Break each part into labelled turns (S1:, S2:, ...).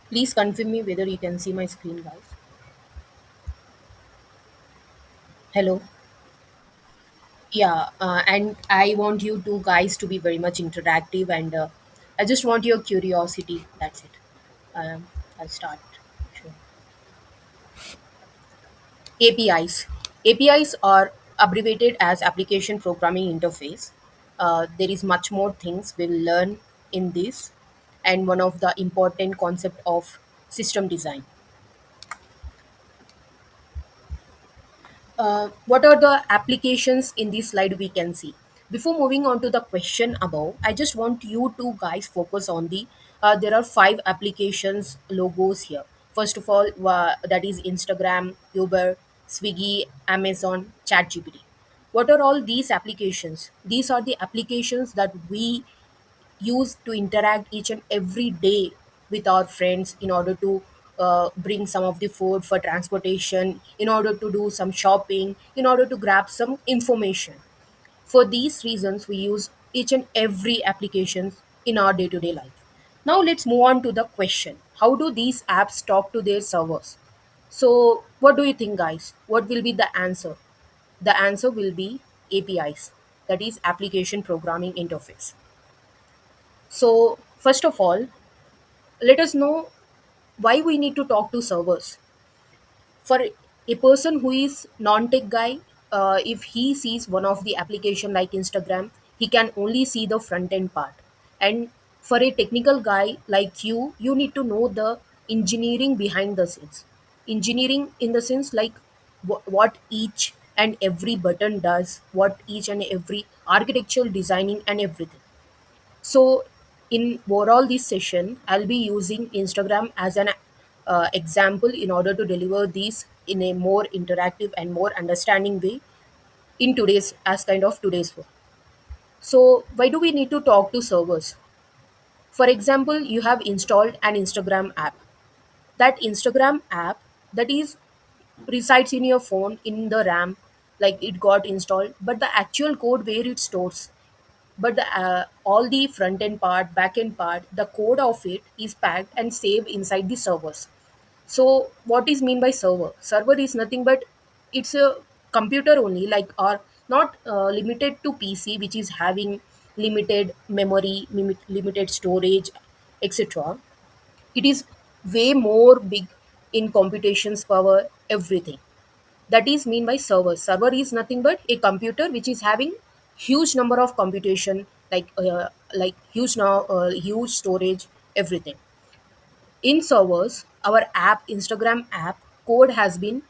S1: Please confirm me whether you can see my screen, guys. Hello. Yeah, and I want you two guys to be very much interactive, and I just want your curiosity. That's it. I'll start. Sure. APIs. APIs are abbreviated as Application Programming Interface. There is much more things we'll learn in this, and one of the important concept of system design. What are the applications in this slide we can see? Before moving on to the question above, I just want you two guys focus on there are five applications logos here. First of all, that is Instagram, Uber, Swiggy, Amazon, ChatGPT. What are all these applications? These are the applications that we use to interact each and every day with our friends in order to bring some of the food for transportation, in order to do some shopping, in order to grab some information. For these reasons, we use each and every application in our day-to-day life. Now let's move on to the question: how do these apps talk to their servers? So, what do you think, guys? What will be the answer? The answer will be APIs, that is Application Programming Interface. So, first of all, let us know why we need to talk to servers. For a person who is non-tech guy, if he sees one of the application like Instagram, he can only see the front end part. And for a technical guy like you need to know the engineering behind the scenes. Engineering in the sense like what each and every button does, what each and every architectural designing and everything. So, in overall this session, I'll be using Instagram as an example in order to deliver these in a more interactive and more understanding way in today's as kind of today's world. So, why do we need to talk to servers? For example, you have installed an Instagram app. That Instagram app that is resides in your phone in the RAM, like it got installed, but the actual code where it stores, but all the front end part, back end part, the code of it is packed and saved inside the servers. So what is mean by server? Server is nothing but it's a computer only, like or not limited to PC, which is having limited memory, limited storage, etc. It is way more big in computations power, everything. That is mean by server. Server is nothing but a computer which is having huge number of computation, like huge now huge storage, everything. In servers, our app, Instagram app code has been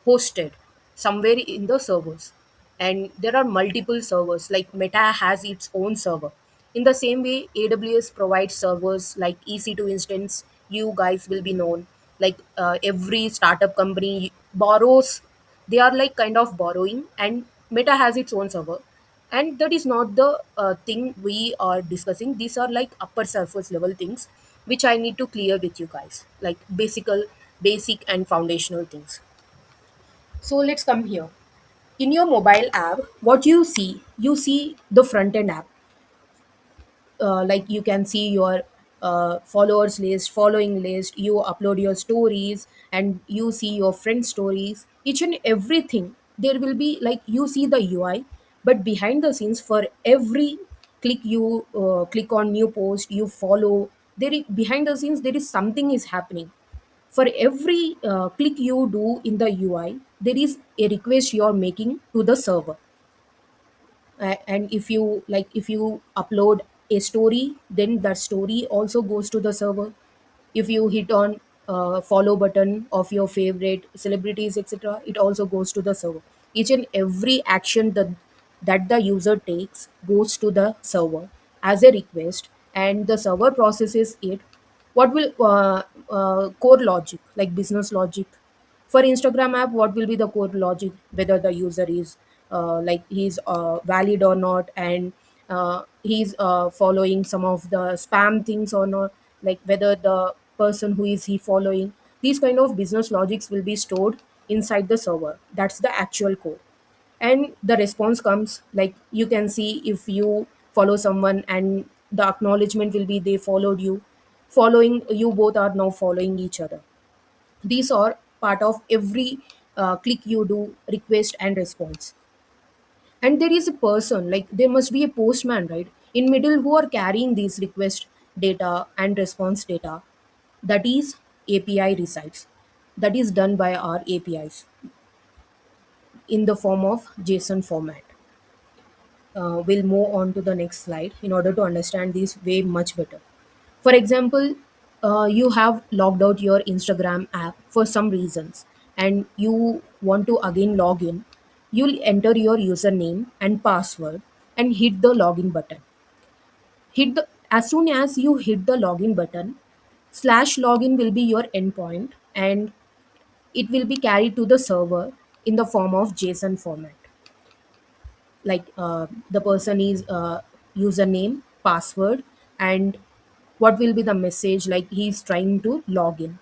S1: hosted somewhere in the servers, and there are multiple servers, like Meta has its own server. In the same way, AWS provides servers like EC2 instance. You guys will be known, like every startup company borrows, they are like kind of borrowing, and Meta has its own server. And that is not the thing we are discussing. These are like upper surface level things which I need to clear with you guys, like basic and foundational things. So let's come here. In your mobile app, what you see the front end app. Like you can see your followers list, following list, you upload your stories, and you see your friend stories, each and everything. There will be like you see the UI, but behind the scenes, for every click you click on new post, you follow, behind the scenes there is something is happening. For every click you do in the UI, there is a request you are making to the server. And if you like, if you upload a story, then that story also goes to the server. If you hit on follow button of your favorite celebrities, etc., it also goes to the server. Each and every action that the user takes goes to the server as a request, and the server processes it. What will core logic, like business logic? For Instagram app, what will be the core logic? Whether the user is like he's valid or not, and he's following some of the spam things or not, like whether the person who is he following, these kind of business logics will be stored inside the server. That's the actual code. And the response comes, like you can see, if you follow someone and the acknowledgement will be they followed you, following, you both are now following each other. These are part of every click you do, request and response. And there is a person, like there must be a postman, right, in middle, who are carrying these request data and response data. That is API resides, that is done by our APIs in the form of JSON format. We'll move on to the next slide in order to understand this way much better. For example, you have logged out your Instagram app for some reasons and you want to again log in. You'll enter your username and password and hit the login button. As soon as you hit the login button, slash login will be your endpoint and it will be carried to the server in the form of JSON format. Like the person is username, password, and what will be the message, like he's trying to log in.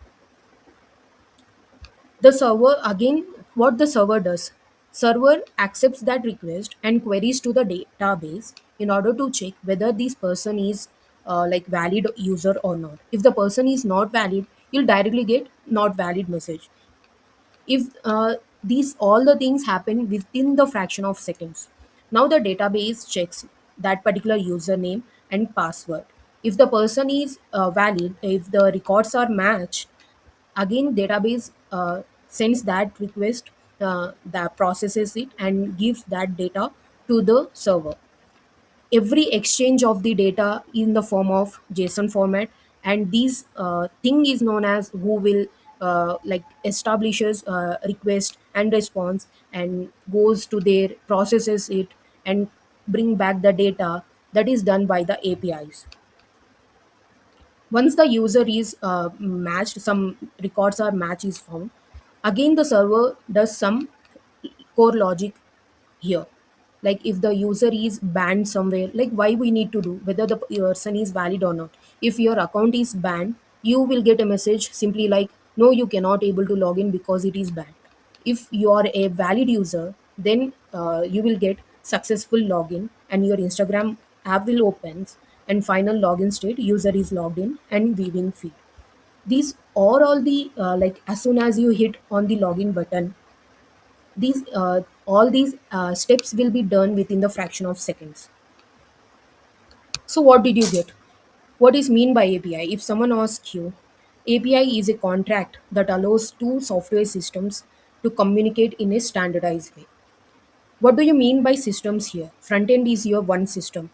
S1: The server again, what the server does, server accepts that request and queries to the database in order to check whether this person is like valid user or not. If the person is not valid, you'll directly get not valid message. If these all the things happen within the fraction of seconds, now the database checks that particular username and password. If the person is valid, if the records are matched, again database sends that request, that processes it and gives that data to the server. Every exchange of the data in the form of JSON format, and this thing is known as who will like establishes request and response and goes to their processes it and bring back the data. That is done by the APIs. Once the user is matched, some records are match is found, again the server does some core logic here. Like if the user is banned somewhere, like why we need to do whether the person is valid or not. If your account is banned, you will get a message simply like no, you cannot able to log in because it is banned. If you are a valid user, then you will get successful login and your Instagram app will opens, and final login state, user is logged in and viewing feed. These are all the like as soon as you hit on the login button, these all these steps will be done within the fraction of seconds. So what did you get? What is mean by API? If someone asks you, API is a contract that allows two software systems to communicate in a standardized way. What do you mean by systems here? Front end is your one system.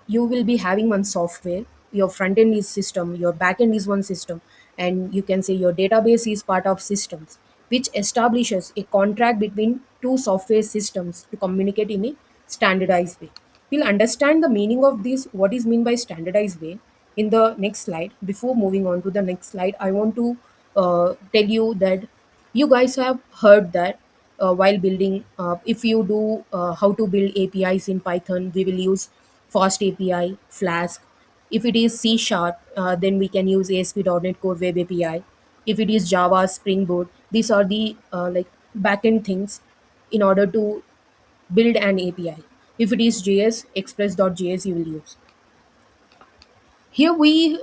S1: You will be having one software. Your front end is system. Your back end is one system, and you can say your database is part of systems, which establishes a contract between two software systems to communicate in a standardized way. We'll understand the meaning of this. What is mean by standardized way in the next slide. Before moving on to the next slide, I want to tell you that you guys have heard that while building, if you do how to build APIs in Python, we will use Fast API, Flask. If it is C Sharp, then we can use ASP.NET Core Web API. If it is Java, Spring Boot, these are the like backend things in order to build an API. If it is JS, Express.js you will use. Here we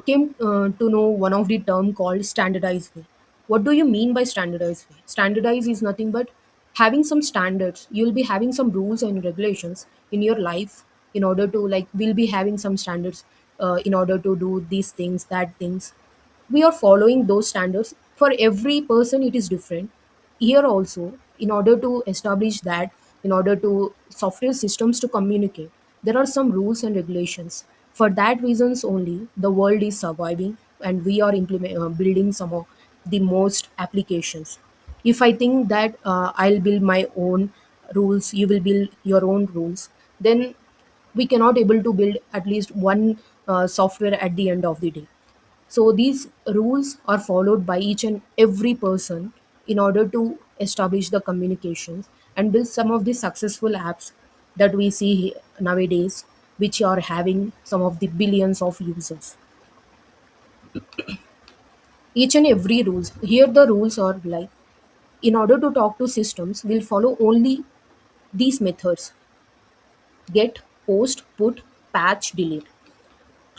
S1: came to know one of the term called standardized way. What do you mean by standardized way? Standardized is nothing but having some standards. You'll be having some rules and regulations in your life in order to, like we'll be having some standards in order to do these things, that things. We are following those standards. For every person it is different. Here also, in order to establish that, in order to software systems to communicate, there are some rules and regulations. For that reasons only the world is surviving and we are building some of the most applications. If I think that I'll build my own rules, you will build your own rules, then we cannot able to build at least one software at the end of the day. So these rules are followed by each and every person in order to establish the communications and build some of the successful apps that we see nowadays, which are having some of the billions of users. Each and every rules. Here the rules are like, in order to talk to systems, we'll follow only these methods: get, post, put, patch, delete.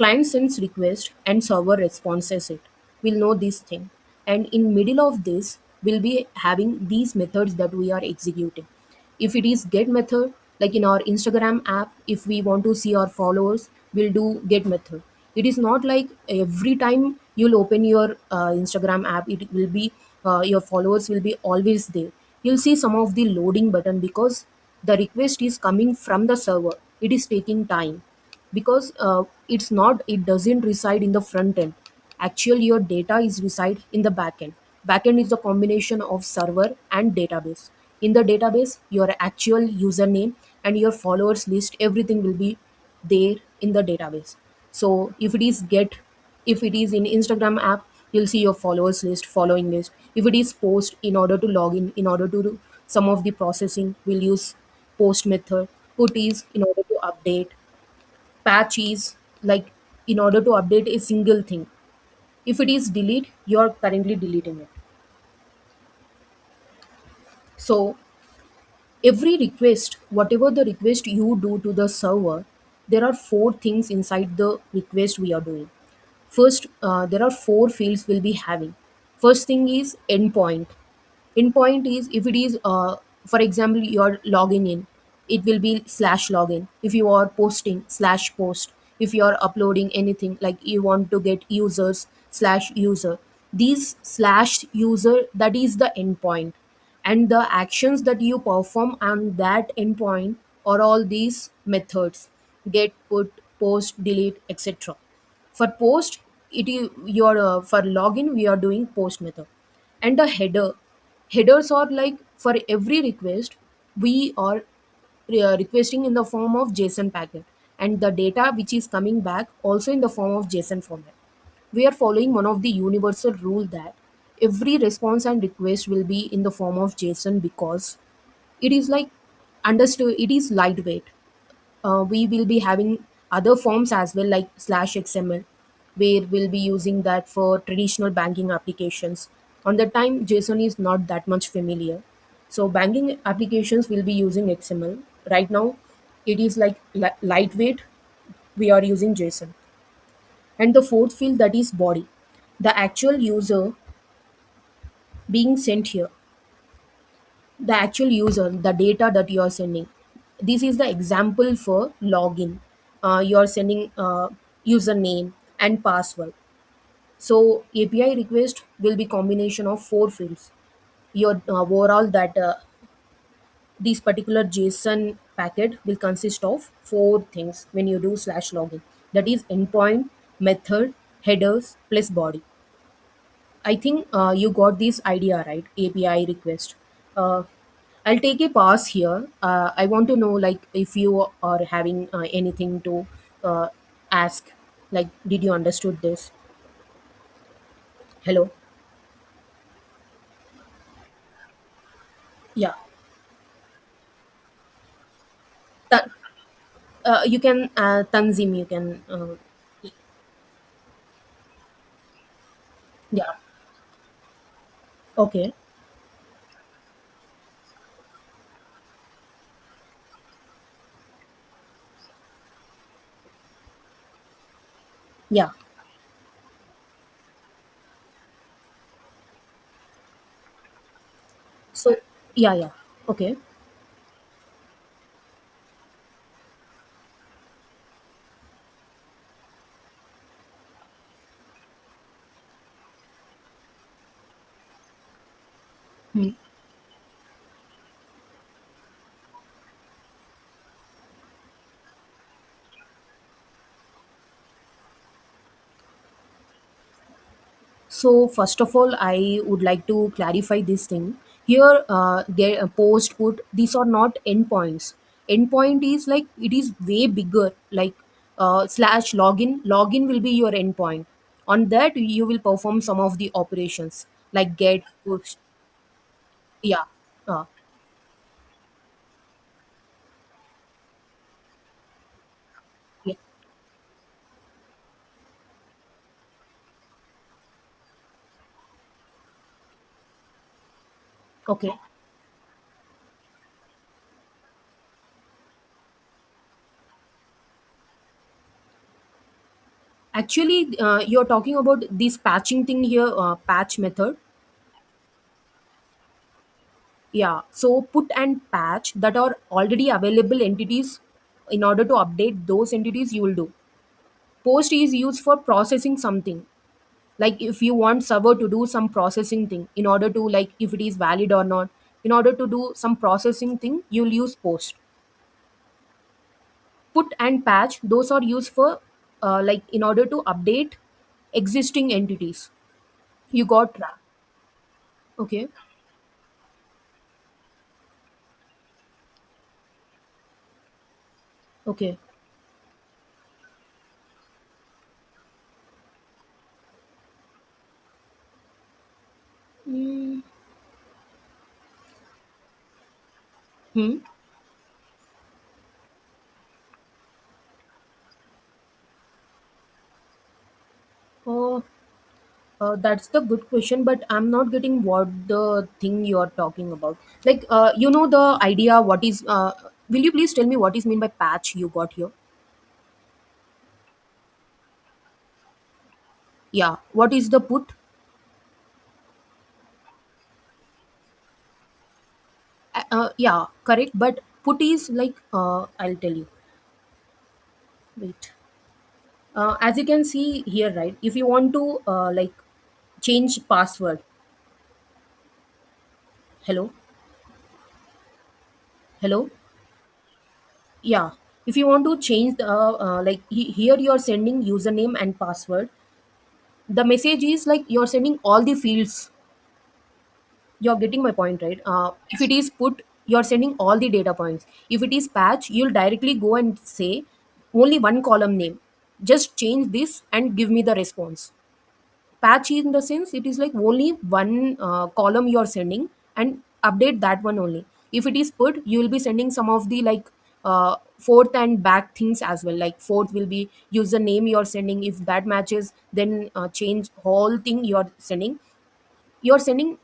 S1: Client sends request and server responses it. We'll know this thing. And in middle of this, we'll be having these methods that we are executing. If it is get method, like in our Instagram app, if we want to see our followers, we'll do get method. It is not like every time you'll open your Instagram app, it will be your followers will be always there. You'll see some of the loading button because the request is coming from the server. It is taking time because it doesn't reside in the front end. Actually your data is reside in the back end. Back end is the combination of server and database. In the database your actual username and your followers list, everything will be there in the database. So if it is in Instagram app, you'll see your followers list, following list. If it is post, in order to log in order to do some of the processing, we'll use post method. Put is in order to update. Patch is like in order to update a single thing. If it is delete, you're currently deleting it. So every request, whatever the request you do to the server, there are four things inside the request we are doing. First, there are four fields we'll be having. First thing is endpoint. Endpoint is if it is, for example, you're logging in, it will be slash login. If you are posting, slash post. If you are uploading anything, like you want to get users, slash user. These slash user, that is the endpoint. And the actions that you perform on that endpoint are all these methods: get, put, post, delete, etc. For post, it is your for login we are doing post method. And the headers are like for every request we are requesting in the form of JSON packet, and the data which is coming back also in the form of JSON format. We are following one of the universal rule that every response and request will be in the form of JSON because it is like understood, it is lightweight. We will be having other forms as well, like slash XML, where we'll be using that for traditional banking applications. On the time, JSON is not that much familiar. So banking applications will be using XML. Right now, it is like lightweight. We are using JSON. And the fourth field, that is body, the actual user being sent here, the actual user, the data that you are sending. This is the example for login. You are sending username and password. So API request will be combination of four fields. Your overall that this particular JSON packet will consist of four things when you do slash login. That is endpoint, method, headers plus body. I think you got this idea right. API request. Uh, I'll take a pause here. I want to know, like, if you are having anything to uh, ask. Like, did you understood this? Hello. Yeah. Ta- you can Tanzim. You can. Yeah. Okay. Yeah. So. Yeah. Yeah. Okay. Hmm. So first of all, I would like to clarify this thing. Here, post, put, these are not endpoints. Endpoint is like it is way bigger. Like slash login. Login will be your endpoint. On that, you will perform some of the operations like get, push. Yeah. Uh, yeah. Okay. Actually, you're talking about this patching thing here, patch method. Yeah, so put and patch that are already available entities. In order to update those entities, you will do. Post is used for processing something. Like if you want server to do some processing thing, in order to, like, if it is valid or not, in order to do some processing thing, you'll use post. Put and patch, those are used for like in order to update existing entities. You got that? Okay. Okay. Mm. Hmm. Oh, that's the good question, but I'm not getting what the thing you're talking about. Like, the idea. What is? Will you please tell me what is mean by patch you got here? Yeah. What is the put? Yeah, correct. But put is like, I'll tell you. Wait. As you can see here, right? If you want to like change password. Hello, hello. Yeah. If you want to change the like here you are sending username and password. The message is like you're sending all the fields. You're getting my point, right? If it is put, you're sending all the data points. If it is patch, you'll directly go and say only one column name. Just change this and give me the response. Patch in the sense it is like only one column you are sending, and update that one only. If it is put, you will be sending some of the like forth and back things as well. Like forth will be username you are sending. If that matches, then change whole thing you are sending. You're sending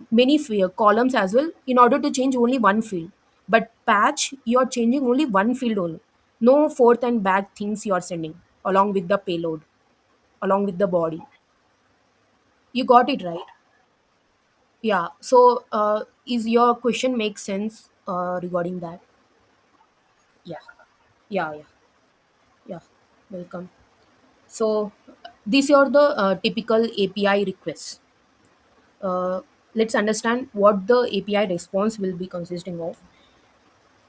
S1: many columns as well in order to change only one field. But patch, you're changing only one field only. No forth and back things you are sending along with the payload, along with the body. You got it right. Yeah. So is your question make sense regarding that? Yeah. Yeah. Yeah. Yeah. Welcome. So these are the typical API requests. uh, let's understand what the API response will be consisting of.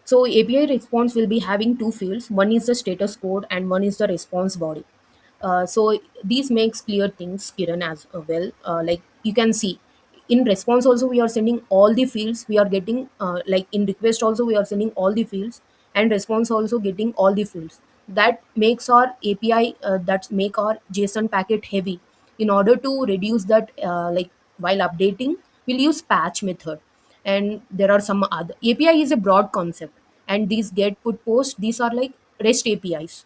S1: So API response will be having two fields. One is the status code and one is the response body. So these makes clear things, Kiran, as well. Like you can see, in response also we are sending all the fields. We are getting like in request also we are sending all the fields, and response also getting all the fields. That makes our API that make our JSON packet heavy. In order to reduce that, like while updating, we'll use patch method. And there are some other API is a broad concept, and these get put post, these are like REST APIs.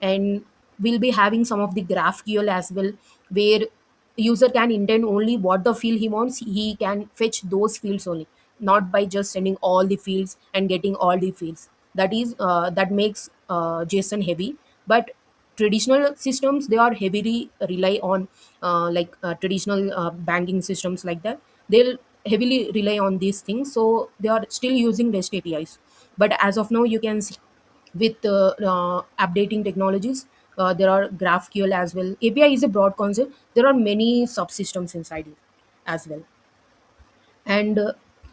S1: And we'll be having some of the GraphQL as well, where user can intend only what the field he wants. He can fetch those fields only, not by just sending all the fields and getting all the fields. That is that makes JSON heavy. But traditional systems, they are heavily rely on like traditional banking systems like that. They'll heavily rely on these things, so they are still using REST APIs. But as of now, you can see with updating technologies, there are GraphQL as well. API is a broad concept. There are many subsystems inside it as well. And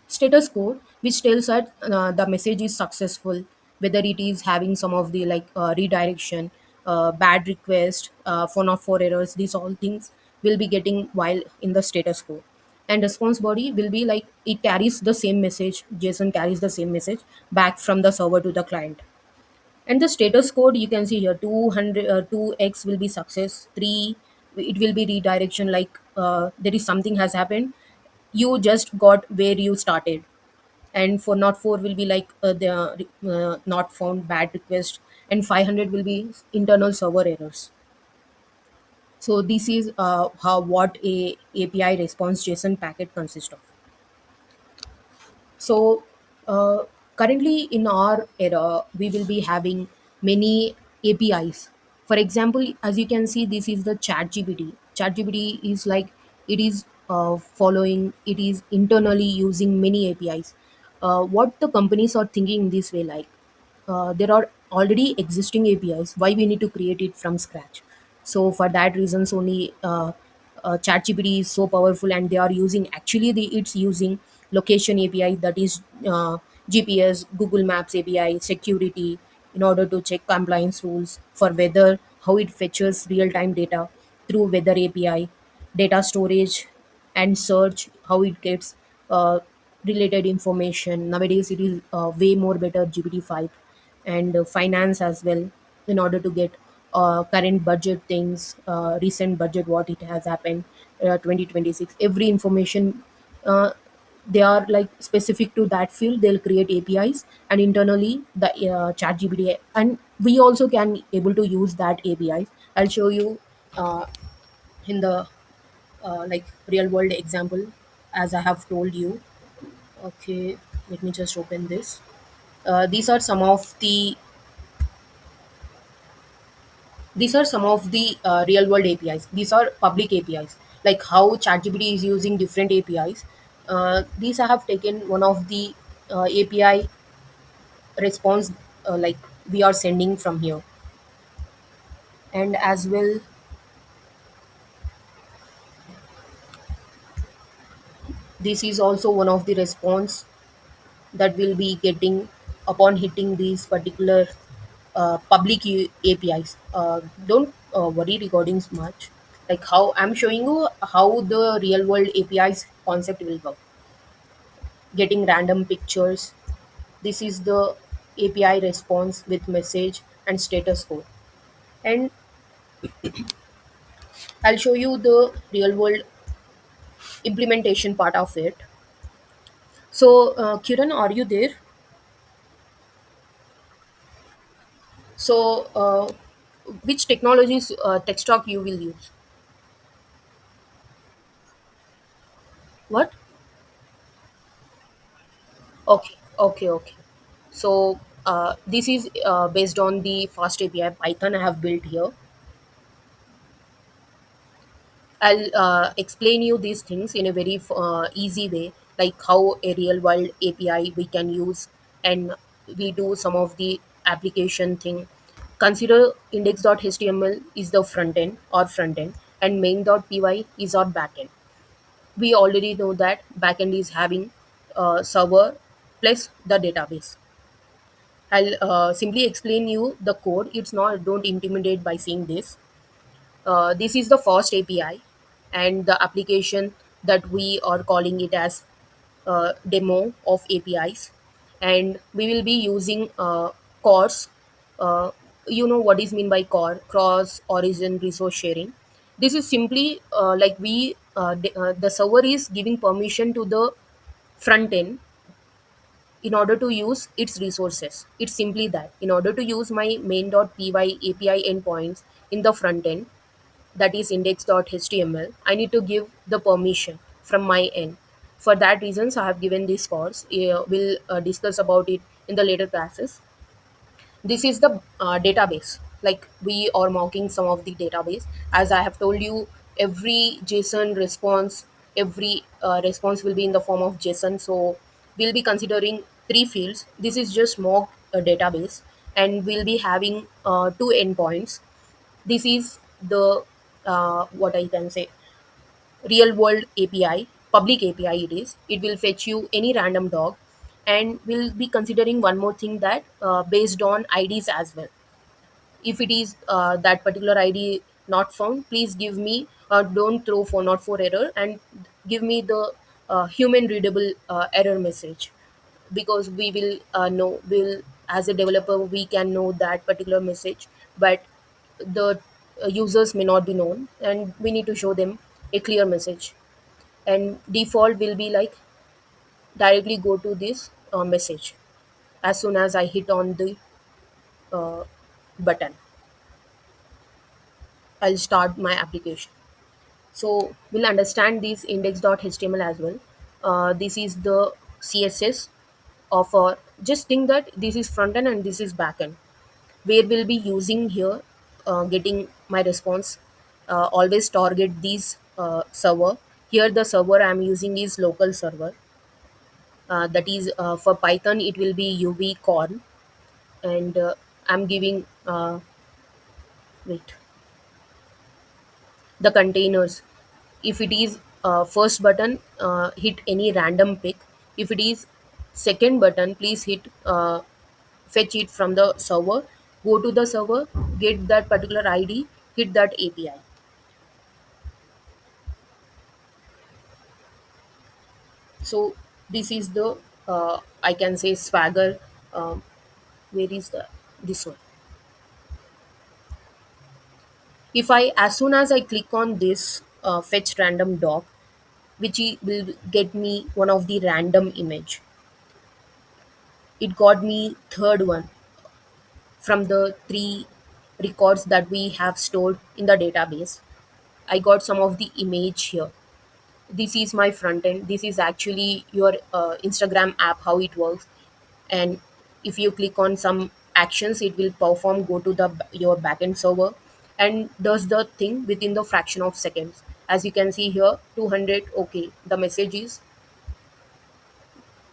S1: status code, which tells that the message is successful, whether it is having some of the like redirection, bad request, 404 errors. These all things will be getting while in the status code. And response body will be like it carries the same message. JSON carries the same message back from the server to the client. And the status code, you can see here, 200 2x will be success, 3 it will be redirection, like there is something has happened, you just got where you started. And for not 4 will be like the not found, bad request. And 500 will be internal server errors. So this is how what a API response JSON packet consists of. So uh, currently in our era, we will be having many APIs. For example, as you can see, this is the chat gpt is like, it is following, it is internally using many apis. What the companies are thinking in this way, like, there are already existing apis, why we need to create it from scratch? So for that reasons only, ChatGPT is so powerful, and they are using, actually it's using location API, that is GPS, Google Maps API, security, in order to check compliance rules for weather, how it fetches real time data through weather API, data storage and search, how it gets uh, related information. Nowadays, it is way more better GPT-5, and finance as well, in order to get current budget things, recent budget, what it has happened, 2026, every information. Uh, they are like specific to that field, they'll create apis, and internally the chat gpt, and we also can able to use that apis. I'll show you uh, in the like real world example, as I have told you. Okay, let me just open this. These are some of the, real world apis. These are public apis, like how ChatGPT is using different apis. These I have taken one of the api response, like we are sending from here. And as well, this is also one of the response that will be getting upon hitting these particular public apis. Don't worry regarding much, like how I'm showing you how the real world apis concept will work. Getting random pictures, this is the api response with message and status code. And I'll show you the real world implementation part of it. So, Kiran, are you there? So, which technologies, tech stock you will use? What? Okay, okay, okay. So, this is based on the Fast API Python I have built here. I'll explain you these things in a very easy way, like how a real world API we can use, and we do some of the application thing. Consider index.html is the front end, and main.py is our back end. We already know that backend is having server plus the database. I'll simply explain you the code. It's not, don't intimidate by seeing this. This is the first API, and the application that we are calling it as demo of APIs, and we will be using CORS. Uh, you know what is mean by COR, cross origin resource sharing. This is simply like the server is giving permission to the front end in order to use its resources. It's simply that in order to use my main.py API endpoints in the front end, that is index.html, I need to give the permission from my end. For that reasons, I have given this course. We'll discuss about it in the later classes. This is the database, like we are mocking some of the database. As I have told you, every JSON response, every response will be in the form of JSON. So we'll be considering three fields. This is just mock database, and we'll be having two endpoints. This is the what I can say, real world API, public API it is. It will fetch you any random dog, and we'll be considering one more thing, that based on IDs as well. If it is that particular ID not found, please give me, don't throw for not for error, and give me the human readable error message, because we will know, will, as a developer we can know that particular message, but the users may not be known, and we need to show them a clear message. And default will be like, directly go to this message as soon as I hit on the uh, button. I'll start my application. So we'll understand this index.html as well. This is the CSS of our, just think that this is front end and this is back end, where we'll be using here getting my response, always target these server. Here the server I'm using is local server. That is for Python it will be UV corn, and I'm giving wait the containers. If it is first button, hit any random pick. If it is second button, please hit fetch it from the server. Go to the server, get that particular ID, hit that API. So this is the I can say Swagger. um, where is the this one? If I as soon as I click on this fetch random doc, which will get me one of the random image, it got me third one from the three records that we have stored in the database. I got some of the image here. This is my front end. This is actually your Instagram app, how it works. And if you click on some actions, it will perform, go to the your backend server, and does the thing within the fraction of seconds. As you can see here, 200. Okay, the message is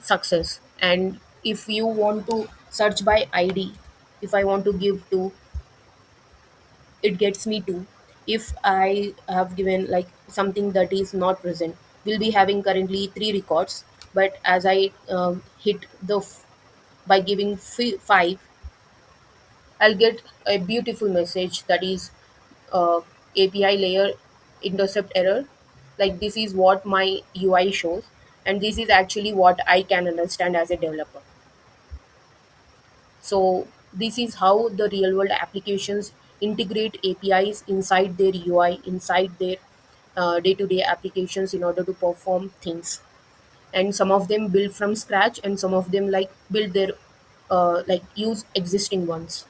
S1: success. And if you want to search by ID, if I want to give to, it gets me to. If I have given like something that is not present, we'll be having currently three records. But as I hit the by giving 5, I'll get a beautiful message that is uh, API layer intercept error. Like this is what my UI shows, and this is actually what I can understand as a developer. So this is how the real world applications integrate APIs inside their UI, inside their day-to-day applications in order to perform things. And some of them build from scratch, and some of them like build their like use existing ones.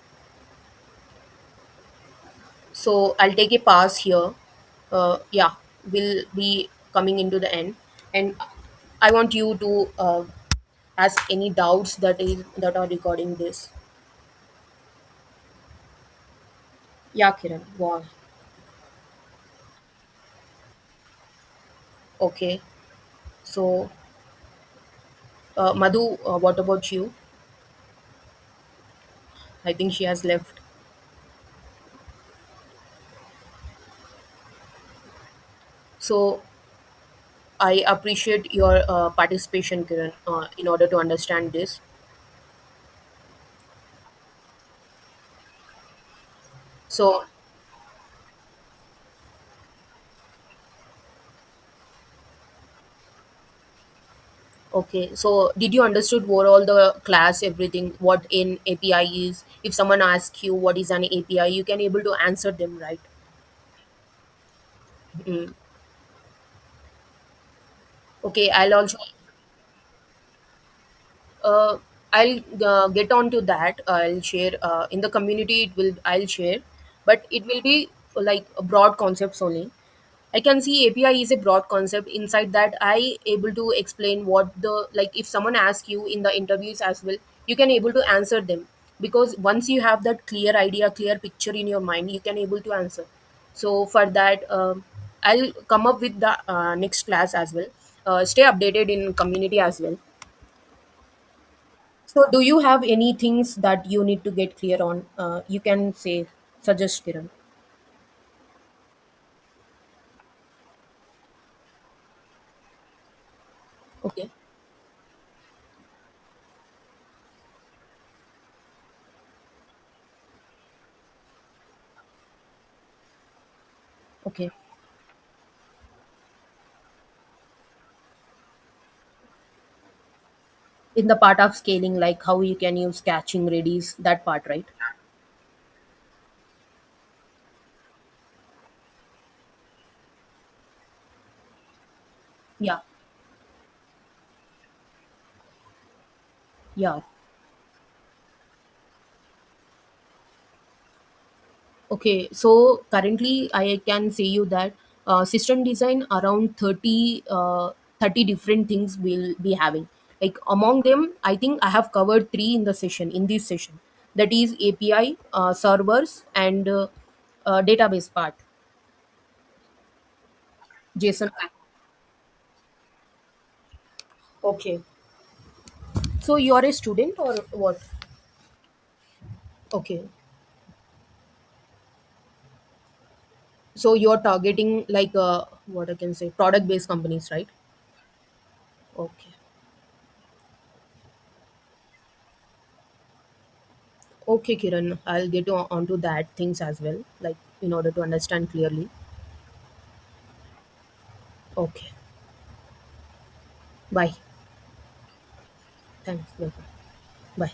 S1: So I'll take a pass here. Yeah, we'll be coming into the end, and I want you to ask any doubts that are regarding this. Yeah, Kiran. Wow. Okay. So, Madhu, what about you? I think she has left. So, I appreciate your participation, Kiran, in order to understand this. So, okay. So, did you understood overall the class, everything, what an API is? If someone asks you what is an API, you can able to answer them, right? Mm. Okay. I'll also uh, I'll get on to that. I'll share in the community. It will I'll share, but it will be like broad concepts only. I can see API is a broad concept. Inside that, I able to explain what the like. If someone asks you in the interviews as well, you can able to answer them, because once you have that clear idea, clear picture in your mind, you can able to answer. So for that, I'll come up with the next class as well. Stay updated in community as well. So, do you have any things that you need to get clear on? You can say, suggest Kiran. Okay. Okay. In the part of scaling, like how you can use catching readies, that part, right? Yeah. Yeah. Okay, so currently I can say you that system design around 30 different things will be having. Like among them, I think I have covered three in the session, in this session. That is API, servers, and database part, JSON. Okay. So you're a student or what? Okay. So you're targeting like what I can say, product based companies, right? Okay. Okay, Kiran, I'll get onto that things as well, like in order to understand clearly. Okay. Bye. Thanks. Welcome. Bye.